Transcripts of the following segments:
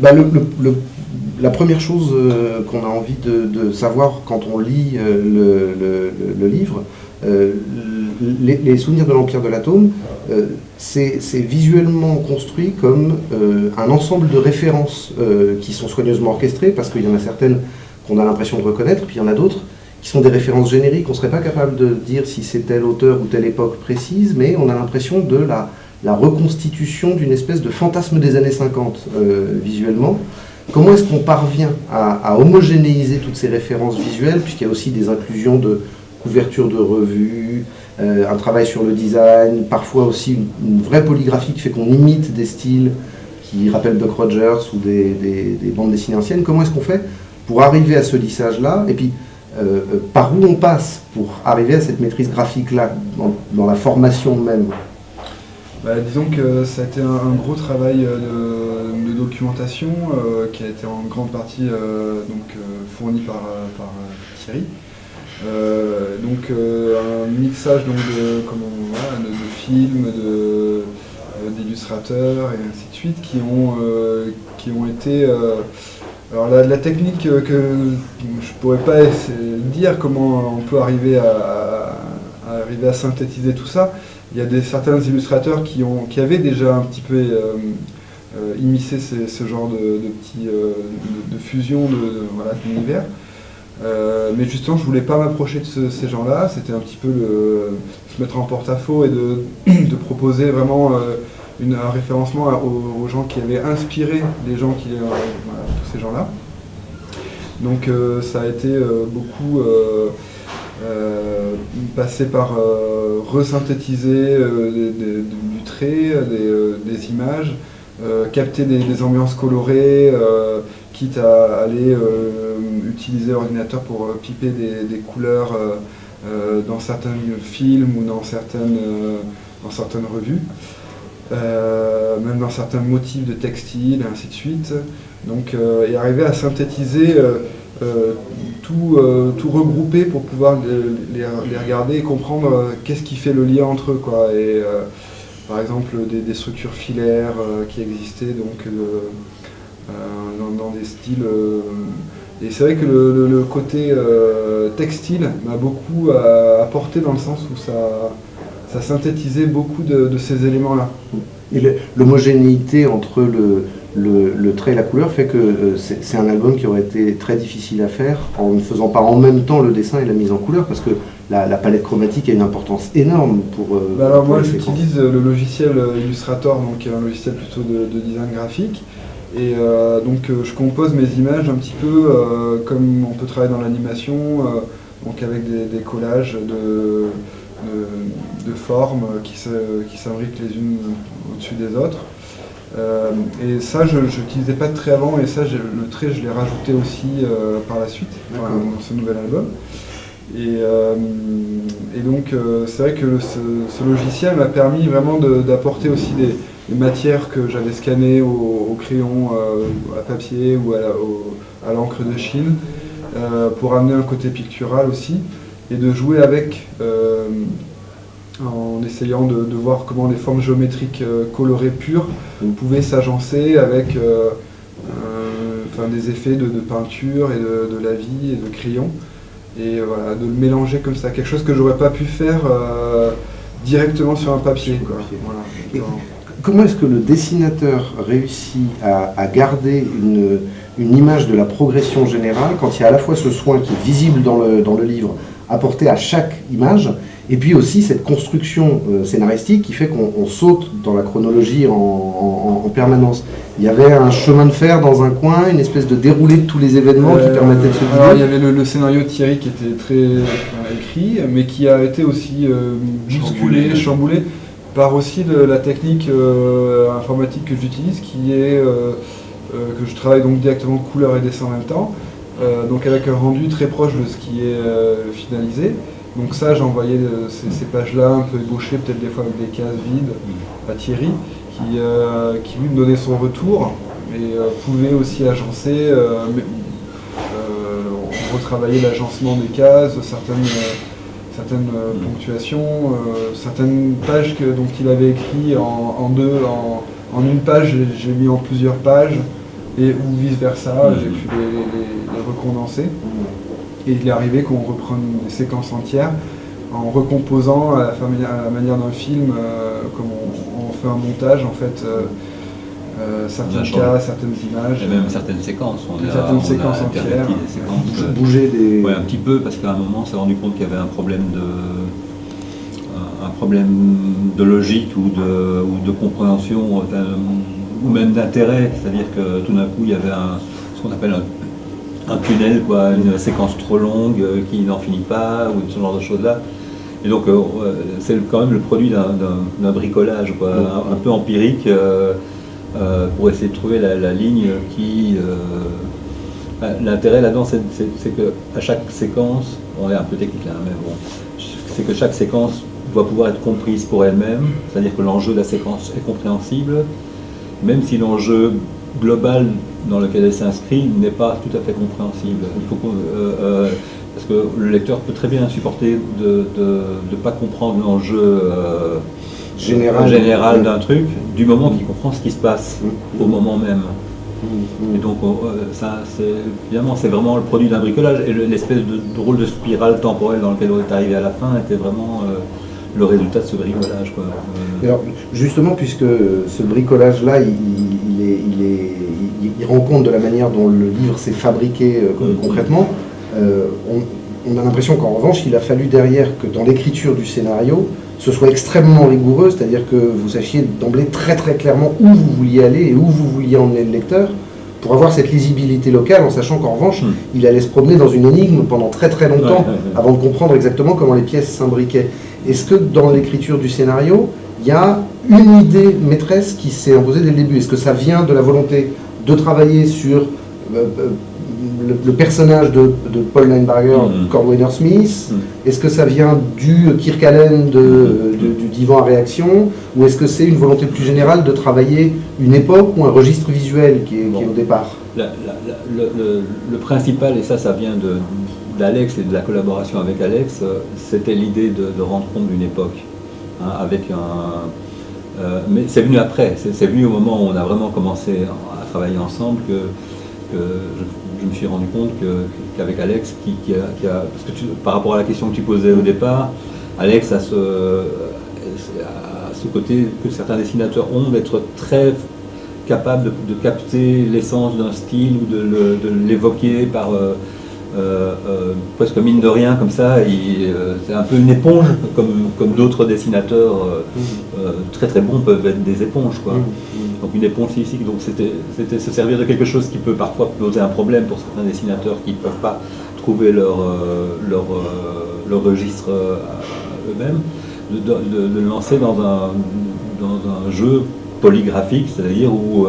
Bah, la première chose qu'on a envie de savoir quand on lit le livre, les souvenirs de l'Empire de l'Atome, c'est visuellement construit comme un ensemble de références qui sont soigneusement orchestrées, parce qu'il y en a certaines qu'on a l'impression de reconnaître, puis il y en a d'autres qui sont des références génériques. On ne serait pas capable de dire si c'est tel auteur ou telle époque précise, mais on a l'impression de la reconstitution d'une espèce de fantasme des années 50 visuellement. Comment est-ce qu'on parvient à homogénéiser toutes ces références visuelles, puisqu'il y a aussi des inclusions de couverture de revues, un travail sur le design, parfois aussi une vraie polygraphie qui fait qu'on imite des styles qui rappellent Buck Rogers ou des bandes dessinées anciennes. Comment est-ce qu'on fait pour arriver à ce lissage-là, et puis par où on passe pour arriver à cette maîtrise graphique-là, dans la formation même? Disons que ça a été un gros travail de documentation qui a été en grande partie fourni par Thierry. Un mixage de films, d'illustrateurs et ainsi de suite qui ont été... alors la technique que je pourrais pas dire comment on peut arriver à synthétiser tout ça. Il y a certains illustrateurs qui avaient déjà un petit peu immiscé ce genre de fusion d'univers. Mais justement, je voulais pas m'approcher de ces gens-là. C'était un petit peu se mettre en porte-à-faux et de proposer vraiment un référencement aux gens qui avaient inspiré les gens tous ces gens-là. Donc ça a été beaucoup passer par resynthétiser du trait, des images, capter des ambiances colorées, quitte à aller utiliser l'ordinateur pour piper des couleurs dans certains films ou dans certaines revues, même dans certains motifs de textile, et ainsi de suite. Donc, et arriver à synthétiser tout regrouper pour pouvoir les regarder et comprendre qu'est-ce qui fait le lien entre eux, quoi. Et par exemple des structures filaires qui existaient donc dans des styles et c'est vrai que le côté textile m'a beaucoup apporté, dans le sens où ça synthétisait beaucoup de ces éléments-là. Et l'homogénéité entre le trait et la couleur fait que c'est un album qui aurait été très difficile à faire en ne faisant pas en même temps le dessin et la mise en couleur, parce que la palette chromatique a une importance énorme pour... alors moi j'utilise le logiciel Illustrator, donc qui est un logiciel plutôt de design graphique, et je compose mes images un petit peu comme on peut travailler dans l'animation, donc avec des collages de formes qui s'imbriquent les unes au-dessus des autres. Et ça, je n'utilisais pas de trait avant, et ça, le trait, je l'ai rajouté aussi par la suite, dans ce nouvel album. Et donc, c'est vrai que ce logiciel m'a permis vraiment d'apporter aussi des matières que j'avais scannées au crayon, à papier ou à l'encre de Chine, pour amener un côté pictural aussi, et de jouer avec... en essayant de voir comment les formes géométriques colorées pures pouvaient s'agencer avec des effets de peinture et de la vie et de crayon, et voilà, de le mélanger comme ça, quelque chose que j'aurais pas pu faire directement sur un papier, quoi. Voilà. Comment est-ce que le dessinateur réussit à garder une image de la progression générale quand il y a à la fois ce soin qui est visible dans le livre apporté à chaque image, et puis aussi cette construction scénaristique qui fait qu'on saute dans la chronologie en permanence? Il y avait un chemin de fer dans un coin, une espèce de déroulé de tous les événements qui permettait de se guider. Alors il y avait le scénario de Thierry qui était très écrit, mais qui a été aussi bousculé, chamboulé par aussi la technique informatique que j'utilise, qui est que je travaille donc directement couleur et dessin en même temps, donc avec un rendu très proche de ce qui est finalisé. Donc ça, j'ai envoyé ces pages-là un peu ébauchées, peut-être des fois avec des cases vides, à Thierry, qui lui me donnait son retour et pouvait aussi agencer, retravailler l'agencement des cases, certaines ponctuations, certaines pages dont il avait écrit en une page, j'ai mis en plusieurs pages. ou vice-versa, j'ai pu les recondenser. Et il est arrivé qu'on reprenne des séquences entières en recomposant à la manière d'un film, comme on fait un montage en fait, certains cas, certaines images. Et même certaines séquences. Certaines séquences entières. Des séquences, bouger des... Ouais, un petit peu, parce qu'à un moment on s'est rendu compte qu'il y avait un problème de logique ou de compréhension, ou même d'intérêt. C'est-à-dire que tout d'un coup il y avait ce qu'on appelle un tunnel, quoi, une séquence trop longue qui n'en finit pas, ou ce genre de choses-là. Et donc c'est quand même le produit d'un bricolage, quoi, un peu empirique, pour essayer de trouver la ligne qui... l'intérêt là-dedans, c'est qu'à chaque séquence, on est un peu technique là, mais bon, c'est que chaque séquence doit pouvoir être comprise pour elle-même, c'est-à-dire que l'enjeu de la séquence est compréhensible, même si l'enjeu global dans lequel elle s'inscrit n'est pas tout à fait compréhensible. Il faut parce que le lecteur peut très bien supporter de ne pas comprendre l'enjeu général d'un truc, du moment qu'il comprend ce qui se passe au moment même. Et donc finalement c'est vraiment le produit d'un bricolage, et l'espèce de drôle de spirale temporelle dans lequel on est arrivé à la fin était vraiment le résultat de ce bricolage, quoi. Alors, justement, puisque ce bricolage-là, il rend compte de la manière dont le livre s'est fabriqué concrètement, on a l'impression qu'en revanche, il a fallu derrière que dans l'écriture du scénario, ce soit extrêmement rigoureux, c'est-à-dire que vous sachiez d'emblée très très clairement où vous vouliez aller et où vous vouliez emmener le lecteur, pour avoir cette lisibilité locale, en sachant qu'en revanche, il allait se promener dans une énigme pendant très très longtemps, avant de comprendre exactement comment les pièces s'imbriquaient. Est-ce que dans l'écriture du scénario, il y a une idée maîtresse qui s'est imposée dès le début? Est-ce que ça vient de la volonté de travailler sur le personnage de Paul Linebarger, Cordwainer Smith? Est-ce que ça vient du Kirk Allen du divan à réaction? Ou est-ce que c'est une volonté plus générale de travailler une époque ou un registre visuel qui est au départ? Le principal, et ça vient d'Alex et de la collaboration avec Alex, c'était l'idée de rendre compte d'une époque, hein, avec mais c'est venu après, c'est venu au moment où on a vraiment commencé à travailler ensemble que je me suis rendu compte qu'avec Alex, parce que par rapport à la question que tu posais au départ, Alex a ce côté que certains dessinateurs ont d'être très capable de capter l'essence d'un style ou de l'évoquer par presque mine de rien comme ça. C'est un peu une éponge, comme d'autres dessinateurs très très bons peuvent être des éponges, quoi. Donc une éponge ici, donc c'était se servir de quelque chose qui peut parfois poser un problème pour certains dessinateurs qui ne peuvent pas trouver leur registre eux-mêmes, de le lancer dans un jeu polygraphique, c'est-à-dire où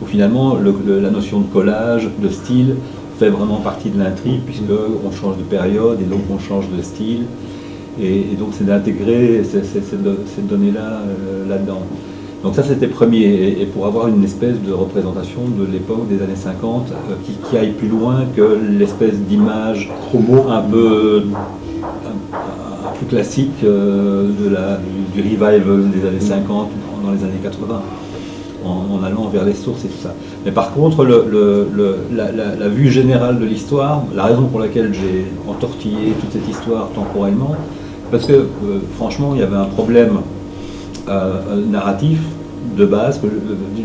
finalement la notion de collage, de style, fait vraiment partie de l'intrigue, puisqu'on change de période et donc on change de style. Et donc c'est d'intégrer ces données-là là-dedans. Donc ça c'était premier, et pour avoir une espèce de représentation de l'époque des années 50 qui aille plus loin que l'espèce d'image un peu classique du revival des années 50 dans les années 80, en allant vers les sources et tout ça. Mais par contre, la vue générale de l'histoire, la raison pour laquelle j'ai entortillé toute cette histoire temporellement, parce que franchement il y avait un problème narratif de base,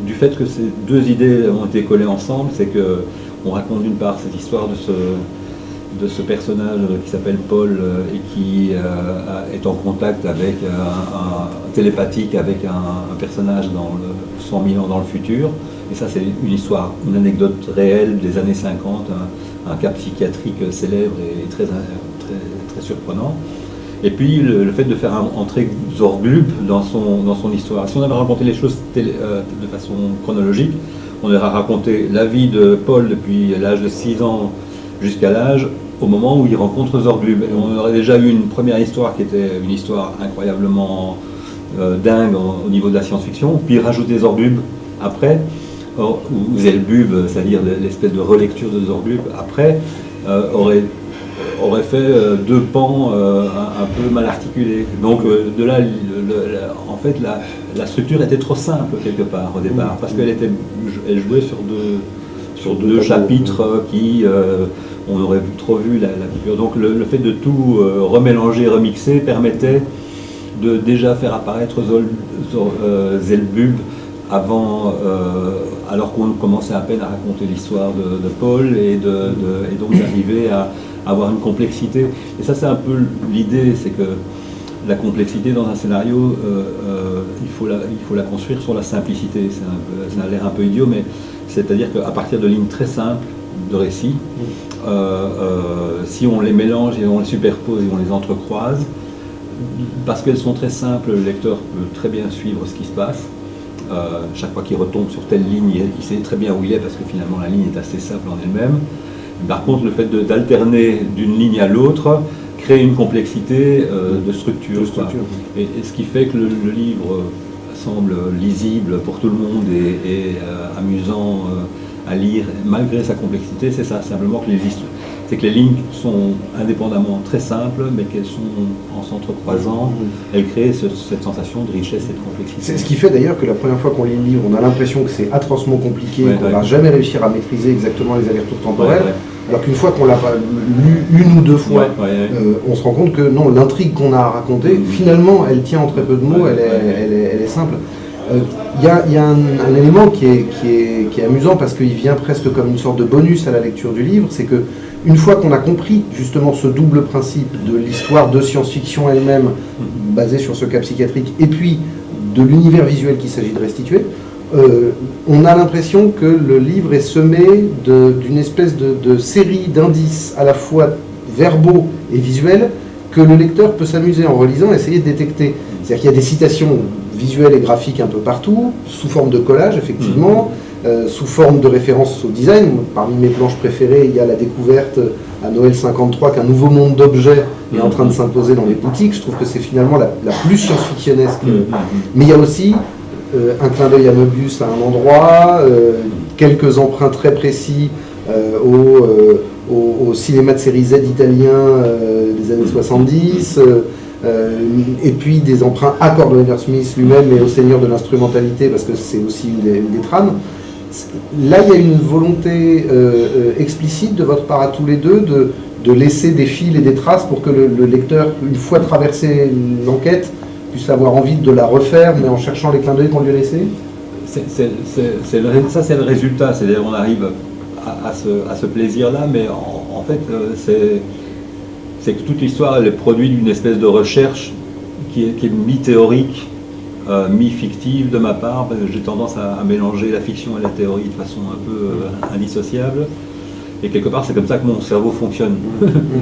du fait que ces deux idées ont été collées ensemble, c'est qu'on raconte d'une part cette histoire de ce personnage qui s'appelle Paul et qui est en contact avec télépathique avec un personnage dans 100 000 ans dans le futur. Et ça c'est une histoire, une anecdote réelle des années 50, un cas psychiatrique célèbre et très surprenant. Et puis le fait de faire entrer Zorglub dans son histoire. Si on avait raconté les choses de façon chronologique, on aurait raconté la vie de Paul depuis l'âge de 6 ans jusqu'à l'âge au moment où il rencontre Zorglub. Et on aurait déjà eu une première histoire qui était une histoire incroyablement dingue au niveau de la science-fiction, puis rajouter Zorglub après, ou Zelbub, c'est-à-dire l'espèce de relecture de Zorglub après, aurait fait deux pans un peu mal articulés. Donc de là, en fait, la structure était trop simple quelque part au départ, parce qu'elle jouait sur sur 2 chapitres qui on aurait trop vu la coupure. Donc le fait de tout remélanger, remixer permettait de déjà faire apparaître Zelbub avant, alors qu'on commençait à peine à raconter l'histoire de Paul et donc d'arriver à avoir une complexité. Et ça c'est un peu l'idée, c'est que la complexité dans un scénario, il faut la construire sur la simplicité. Ça a l'air un peu idiot, mais c'est-à-dire qu'à partir de lignes très simples de récits, si on les mélange et on les superpose et on les entrecroise, parce qu'elles sont très simples, le lecteur peut très bien suivre ce qui se passe. Chaque fois qu'il retombe sur telle ligne, il sait très bien où il est, parce que finalement la ligne est assez simple en elle-même. Par contre, le fait d'alterner d'une ligne à l'autre crée une complexité de structure. Et ce qui fait que le livre semble lisible pour tout le monde et amusant à lire, malgré sa complexité, c'est ça, simplement que c'est que les lignes sont indépendamment très simples, mais qu'elles sont en s'entrecroisant, elles créent cette sensation de richesse et de complexité. C'est ce qui fait d'ailleurs que la première fois qu'on lit le livre, on a l'impression que c'est atrocement compliqué, qu'on ne va jamais réussir à maîtriser exactement les allers-retours temporels, alors qu'une fois qu'on l'a lu 1 ou 2 fois, on se rend compte que non, l'intrigue qu'on a à raconter, finalement, elle tient en très peu de mots, elle est simple. Il y a un élément qui est amusant parce qu'il vient presque comme une sorte de bonus à la lecture du livre, c'est que une fois qu'on a compris justement ce double principe de l'histoire de science-fiction elle-même, basée sur ce cas psychiatrique, et puis de l'univers visuel qu'il s'agit de restituer, on a l'impression que le livre est semé d'une espèce de série d'indices à la fois verbaux et visuels que le lecteur peut s'amuser en relisant et essayer de détecter. C'est-à-dire qu'il y a des citations visuelles et graphiques un peu partout, sous forme de collage effectivement, sous forme de référence au design. Parmi mes planches préférées, il y a la découverte à Noël 53 qu'un nouveau monde d'objets est en train de s'imposer dans les boutiques. Je trouve que c'est finalement la plus science-fictionnesque. Mais il y a aussi un clin d'œil à Moebius à un endroit, quelques emprunts très précis au cinéma de série Z italien des années 70, et puis des emprunts à Cordwainer Smith lui-même et au Seigneur de l'instrumentalité, parce que c'est aussi une des trames. Là, il y a une volonté explicite de votre part à tous les deux de laisser des fils et des traces pour que le lecteur, une fois traversé l'enquête, puisse avoir envie de la refaire, mais en cherchant les clins d'œil qu'on lui a laissés. Ça, c'est le résultat. C'est-à-dire on arrive à ce plaisir-là, mais en fait, c'est que toute l'histoire elle est produite d'une espèce de recherche qui est mi-théorique, mi-fictive de ma part, parce que j'ai tendance à mélanger la fiction et la théorie de façon un peu indissociable. Et quelque part, c'est comme ça que mon cerveau fonctionne.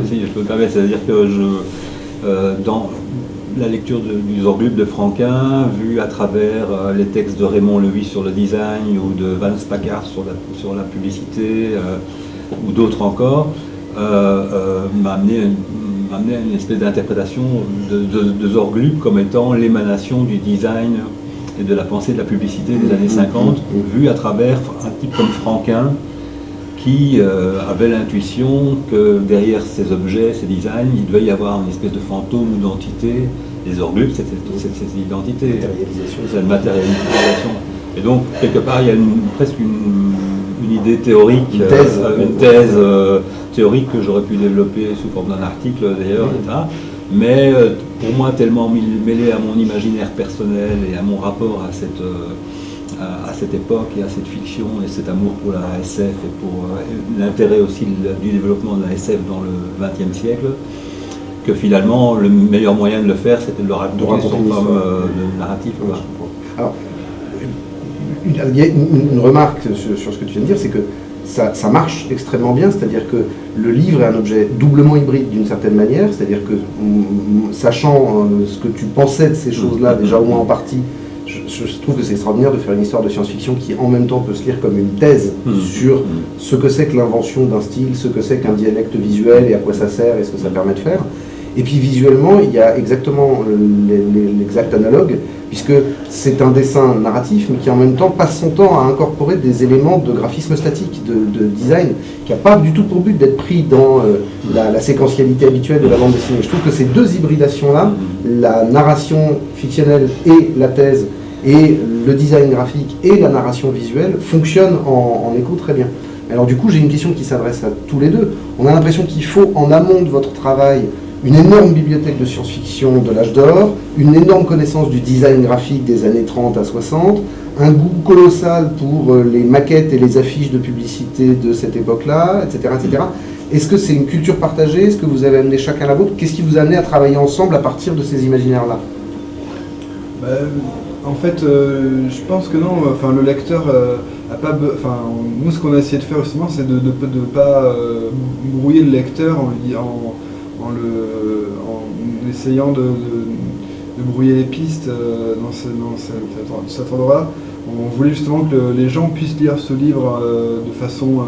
Si je peux me permettre, c'est-à-dire que dans la lecture du Zorglub de Franquin, vue à travers les textes de Raymond Lewis sur le design ou de Vance Packard sur la publicité ou d'autres encore, m'a amené à une espèce d'interprétation de Zorglub comme étant l'émanation du design et de la pensée de la publicité des années 50, vue à travers un type comme Franquin, qui avait l'intuition que derrière ces objets, ces designs, il devait y avoir une espèce de fantôme ou d'entité. Les Zorglub, c'est cette identité, c'est une matérialisation. Et donc, quelque part, il y a presque une idée théorique, une thèse théorique que j'aurais pu développer sous forme d'un article d'ailleurs, etc. Mais pour moi, tellement mêlé à mon imaginaire personnel et à mon rapport à cette époque et à cette fiction et cet amour pour la SF et pour l'intérêt aussi du développement de la SF dans le XXe siècle, que finalement le meilleur moyen de le faire c'était de le raconter sous forme de narratif. Alors, il y a une remarque sur ce que tu viens de dire, c'est que ça marche extrêmement bien, c'est-à-dire que le livre est un objet doublement hybride d'une certaine manière, c'est-à-dire que sachant ce que tu pensais de ces choses-là, déjà au moins en partie, je trouve que c'est extraordinaire de faire une histoire de science-fiction qui en même temps peut se lire comme une thèse sur ce que c'est que l'invention d'un style, ce que c'est qu'un dialecte visuel et à quoi ça sert et ce que ça permet de faire. Et puis visuellement, il y a exactement l'exact analogue, puisque c'est un dessin narratif, mais qui en même temps passe son temps à incorporer des éléments de graphisme statique, de design, qui n'a pas du tout pour but d'être pris dans la séquentialité habituelle de la bande dessinée. Je trouve que ces deux hybridations-là, la narration fictionnelle et la thèse, et le design graphique et la narration visuelle, fonctionnent en écho très bien. Alors du coup, j'ai une question qui s'adresse à tous les deux. On a l'impression qu'il faut, en amont de votre travail, une énorme bibliothèque de science-fiction de l'âge d'or, une énorme connaissance du design graphique des années 30 à 60, un goût colossal pour les maquettes et les affiches de publicité de cette époque-là, etc., etc. Est-ce que c'est une culture partagée? Est-ce que vous avez amené chacun la vôtre? Qu'est-ce qui vous a amené à travailler ensemble à partir de ces imaginaires-là? En fait, je pense que non. Enfin, le lecteur a pas. Enfin, nous, ce qu'on a essayé de faire justement, c'est de ne pas brouiller le lecteur en essayant de brouiller les pistes dans cet endroit. On voulait justement que les gens puissent lire ce livre de façon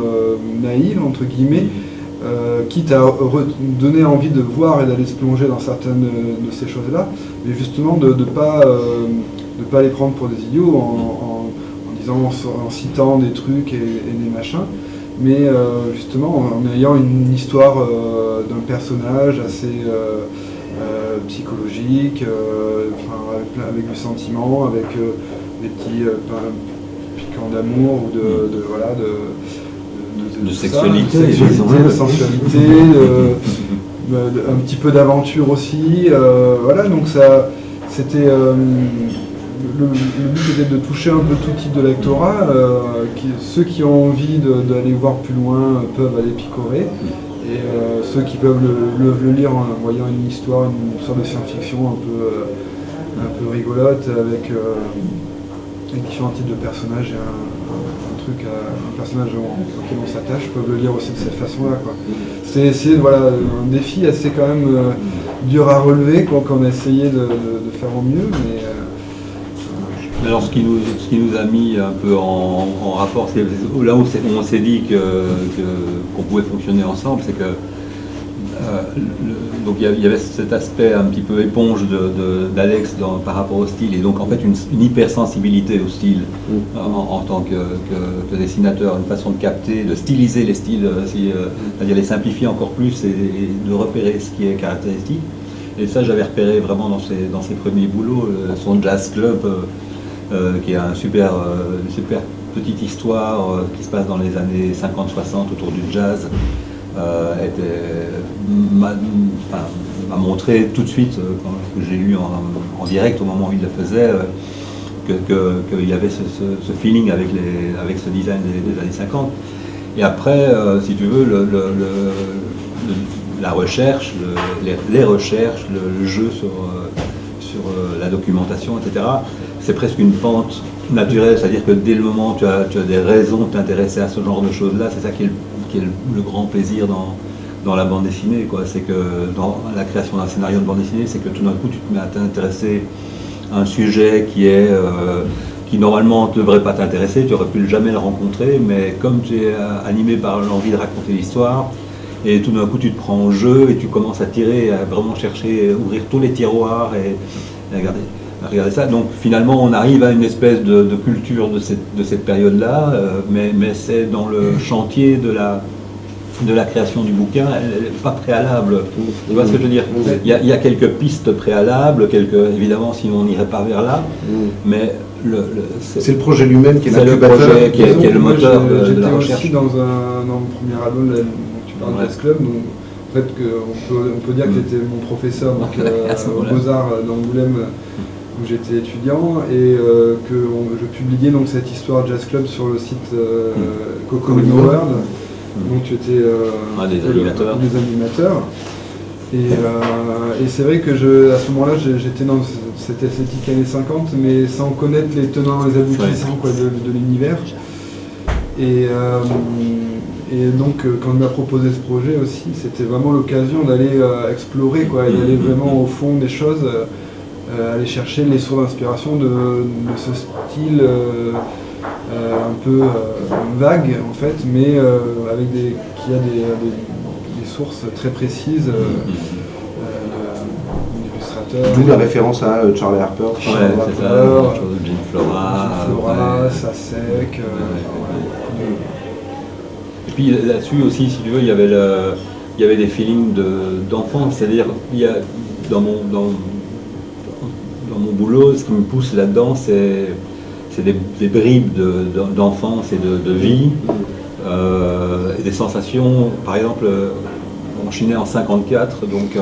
naïve, entre guillemets, quitte à donner envie de voir et d'aller se plonger dans certaines de ces choses-là, mais justement de ne pas les prendre pour des idiots en citant des trucs et des machins, mais justement en ayant une histoire d'un personnage assez psychologique, avec du sentiment, avec des petits piquants d'amour ou de sexualité, de sensualité, un petit peu d'aventure aussi. Voilà, donc ça, c'était le but était de toucher un peu tout type de lectorat. Ceux qui ont envie d'aller voir plus loin peuvent aller picorer. Et ceux qui peuvent le lire en voyant une histoire, une sorte de science-fiction un peu rigolote avec différents types de personnages et un personnage auquel on s'attache, peuvent le lire aussi de cette façon-là, quoi. C'est un défi assez quand même dur à relever, quoi, qu'on a essayé de faire au mieux, mais alors ce qui nous a mis un peu en rapport, c'est là où on s'est dit qu'on pouvait fonctionner ensemble, c'est que donc il y avait cet aspect un petit peu éponge d'Alex par rapport au style, et donc en fait une hypersensibilité au style en tant que dessinateur, une façon de capter, de styliser les styles, c'est-à-dire les simplifier encore plus et de repérer ce qui est caractéristique. Et ça, j'avais repéré vraiment dans ses premiers boulots, son jazz club, qui est une super petite histoire qui se passe dans les années 50-60 autour du jazz. M'a montré tout de suite, quand j'ai lu en direct au moment où il le faisait, qu'il y avait ce feeling avec ce design des années 50. Et après, si tu veux, la recherche, les recherches, le jeu sur la documentation, etc., c'est presque une pente naturelle, c'est-à-dire que dès le moment où tu as des raisons de t'intéresser à ce genre de choses-là, c'est ça qui est le grand plaisir dans la bande dessinée, quoi. C'est que dans la création d'un scénario de bande dessinée, c'est que tout d'un coup tu te mets à t'intéresser à un sujet qui normalement ne devrait pas t'intéresser, tu aurais pu jamais le rencontrer, mais comme tu es animé par l'envie de raconter l'histoire, et tout d'un coup tu te prends au jeu et tu commences à tirer, à vraiment chercher, ouvrir tous les tiroirs et regarder ça. Donc finalement on arrive à une espèce de culture de cette période-là, mais c'est dans le chantier de la création du bouquin, elle n'est pas préalable. Tu vois ce que je veux dire? Il y a quelques pistes préalables, évidemment sinon on n'irait pas vers là, mais c'est le projet lui-même qui est l'incubateur, qui est le moteur de la recherche. J'étais aussi dans mon premier album, dont tu parles, Jazz Club, donc en fait on peut dire que tu étais mon professeur au Beaux-Arts d'Angoulême, où j'étais étudiant, et que je publiais donc cette histoire Jazz Club sur le site Cocorico World. Donc tu étais des animateurs. Et c'est vrai que à ce moment-là, j'étais dans cette esthétique années 50, mais sans connaître les tenants et les aboutissants de l'univers. Et donc quand on m'a proposé ce projet aussi, c'était vraiment l'occasion d'aller explorer, et d'aller vraiment au fond des choses, aller chercher les sources d'inspiration de ce style un peu vague en fait, mais qui a des sources très précises d'illustrateurs. D'où la référence à Charlie Harper. Jim Flora, Sasek. Et puis là-dessus aussi, si tu veux, il y avait des feelings d'enfance, c'est-à-dire dans mon boulot, ce qui me pousse là-dedans, c'est des bribes d'enfance et de vie. et des sensations, par exemple, je suis né en 54, donc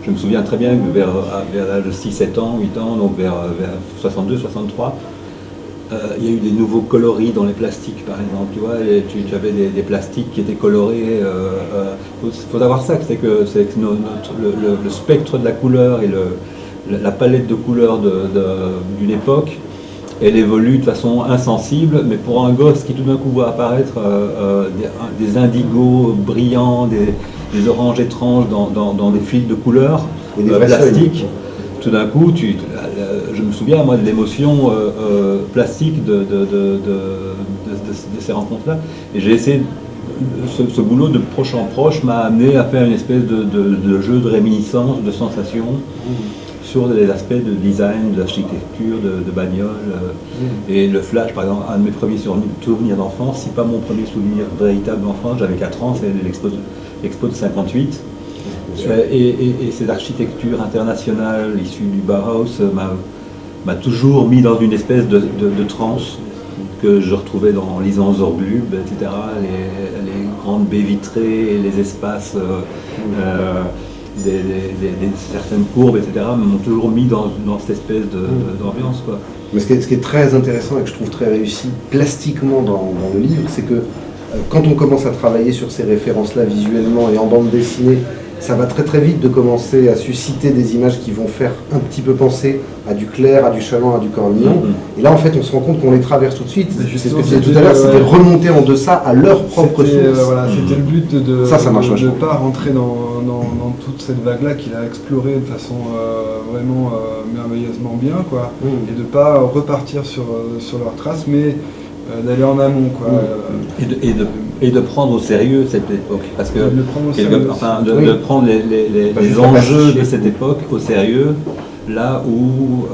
je me souviens très bien que vers l'âge de 6, 7 ans, 8 ans, donc vers 62, 63, il y a eu des nouveaux coloris dans les plastiques, par exemple, tu vois, et tu avais des plastiques qui étaient colorés. Faut savoir ça, c'est que le spectre de la couleur et la palette de couleurs d'une époque, elle évolue de façon insensible, mais pour un gosse qui tout d'un coup voit apparaître des indigos brillants, des oranges étranges dans des fils de couleurs plastiques, tout d'un coup, je me souviens moi de l'émotion plastique de ces rencontres-là, et j'ai essayé, ce boulot de proche en proche m'a amené à faire une espèce de jeu de réminiscence, de sensations, sur des aspects de design, d'architecture, de bagnole. Et le flash, par exemple, un de mes premiers souvenirs d'enfance, si pas mon premier souvenir véritable d'enfance, j'avais 4 ans, c'est l'expo de 58. Et cette architecture internationale issue du Bauhaus m'a toujours mis dans une espèce de transe que je retrouvais en lisant Zorglub, etc., les grandes baies vitrées, les espaces, certaines courbes, etc., m'ont toujours mis dans cette espèce d'ambiance, quoi. Mais ce qui est très intéressant et que je trouve très réussi plastiquement dans le livre, c'est que quand on commence à travailler sur ces références-là visuellement et en bande dessinée, ça va très très vite de commencer à susciter des images qui vont faire un petit peu penser à du Clair, à du Chaland, à du Cornillon. Et là, en fait, on se rend compte qu'on les traverse tout de suite. C'est ce que je disais tout à l'heure, c'était remonter en deçà à leur propre source. Voilà, c'était le but de ne pas rentrer dans toute cette vague-là qu'il a explorée de façon vraiment merveilleusement bien, quoi. Et de ne pas repartir sur leurs traces, mais d'aller en amont, quoi. Et de prendre au sérieux cette époque, parce que de prendre les enjeux de cette époque au sérieux, là où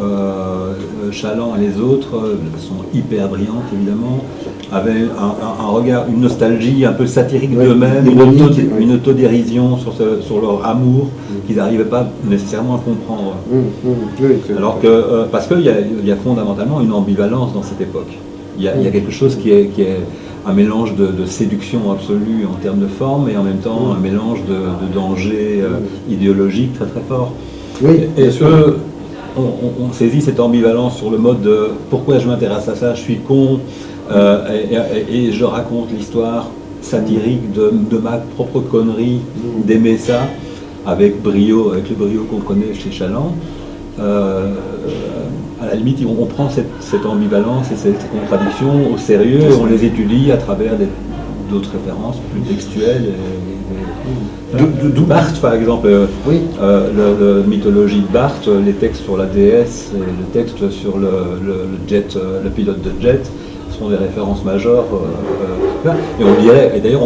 Chaland et les autres, de façon hyper brillante évidemment, avaient un regard, une nostalgie un peu satirique d'eux-mêmes, une autodérision sur leur amour qu'ils n'arrivaient pas nécessairement à comprendre. Alors que, parce qu'il y a fondamentalement une ambivalence dans cette époque. Il y a quelque chose qui est un mélange de séduction absolue en termes de forme et en même temps un mélange de danger idéologique très très fort. Et eux, on saisit cette ambivalence sur le mode de pourquoi je m'intéresse à ça, je suis con, et je raconte l'histoire satirique de ma propre connerie, d'aimer ça avec le brio qu'on connaît chez Chaland. À la limite, on prend cette ambivalence et cette contradiction au sérieux et on les étudie à travers d'autres références plus textuelles. D'où Barthes, par exemple, la mythologie de Barthes, les textes sur la déesse et le texte sur le jet, le pilote de jet, sont des références majeures. Et on dirait, et d'ailleurs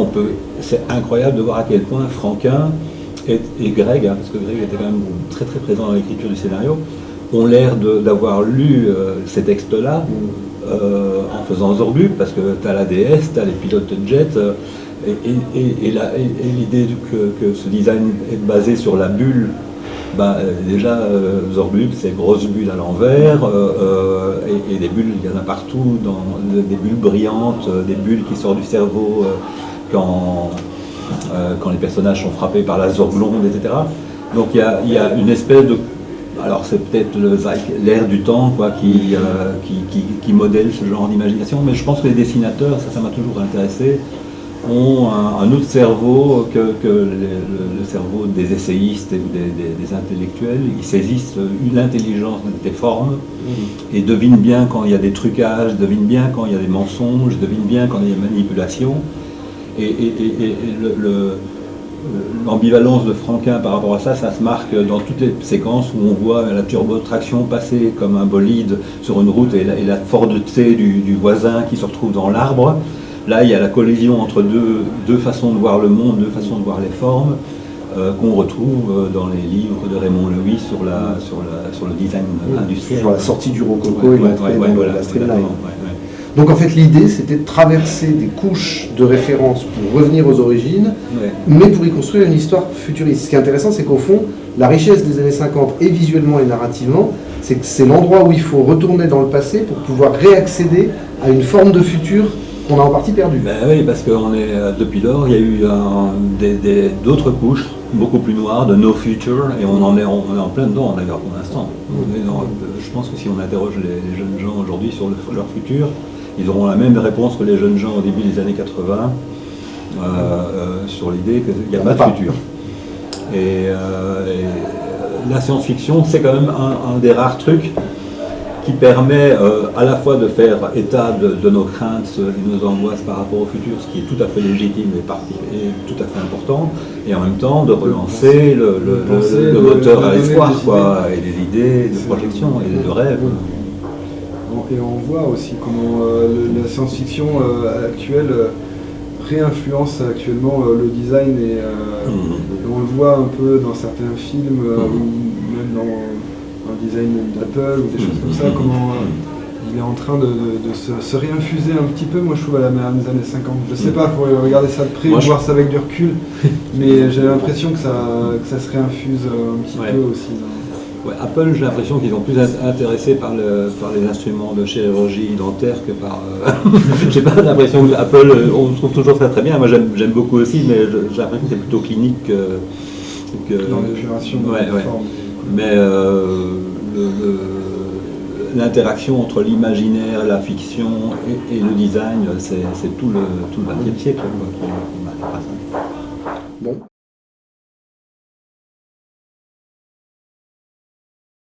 c'est incroyable de voir à quel point Franquin et Greg, parce que Greg était quand même très très présent dans l'écriture du scénario, ont l'air d'avoir lu ces textes-là en faisant Zorglub, parce que tu as la déesse, tu as les pilotes de jet, et l'idée que ce design est basé sur la bulle, déjà Zorglub c'est grosse bulle à l'envers, et des bulles, il y en a partout, des bulles brillantes, des bulles qui sortent du cerveau quand les personnages sont frappés par la Zorglonde, etc. Donc il y a une espèce de... Alors c'est peut-être l'air du temps, quoi, qui modèle ce genre d'imagination, mais je pense que les dessinateurs, ça m'a toujours intéressé, ont un autre cerveau que le cerveau des essayistes ou des intellectuels. Ils saisissent l'intelligence des formes et devinent bien quand il y a des trucages, devinent bien quand il y a des mensonges, devinent bien quand il y a des manipulations. Et l'ambivalence de Franquin par rapport à ça se marque dans toutes les séquences où on voit la turbotraction passer comme un bolide sur une route et la forteté du voisin qui se retrouve dans l'arbre. Là, il y a la collision entre deux façons de voir le monde, deux façons de voir les formes, qu'on retrouve dans les livres de Raymond Loewy sur le design industriel. Sur la sortie du rococo et l'entrée dans la streamline. Donc en fait l'idée c'était de traverser des couches de références pour revenir aux origines, mais pour y construire une histoire futuriste. Ce qui est intéressant c'est qu'au fond, la richesse des années 50 et visuellement et narrativement, c'est que c'est l'endroit où il faut retourner dans le passé pour pouvoir réaccéder à une forme de futur qu'on a en partie perdu. Ben oui, parce que depuis lors, il y a eu d'autres couches, beaucoup plus noires, de no future, et on est en plein dedans d'ailleurs pour l'instant. Je pense que si on interroge les jeunes gens aujourd'hui sur leur futur, ils auront la même réponse que les jeunes gens au début des années 80, sur l'idée qu'il n'y a pas de futur. Et la science-fiction, c'est quand même un des rares trucs qui permet à la fois de faire état de nos craintes et de nos angoisses par rapport au futur, ce qui est tout à fait légitime et tout à fait important, et en même temps de relancer le moteur à l'espoir, et des idées, de projection et de rêves. Et on voit aussi comment la science-fiction actuelle réinfluence actuellement le design, et on le voit un peu dans certains films, ou même dans un design d'Apple ou des choses comme ça, comment il est en train de se réinfuser un petit peu, moi je trouve, à la manière des années 50. Je sais pas, il faut regarder ça de près, voir ça avec du recul, mais j'ai l'impression que ça se réinfuse un petit peu aussi. Ouais, Apple, j'ai l'impression qu'ils sont plus intéressés par les instruments de chirurgie dentaire que par... j'ai pas l'impression que Apple, on le trouve toujours très bien, moi j'aime beaucoup aussi, mais j'ai l'impression que c'est plutôt clinique que dans l'épuration de la forme. Mais l'interaction entre l'imaginaire, la fiction et le design, c'est tout le XXe siècle qui m'intéresse. Bon.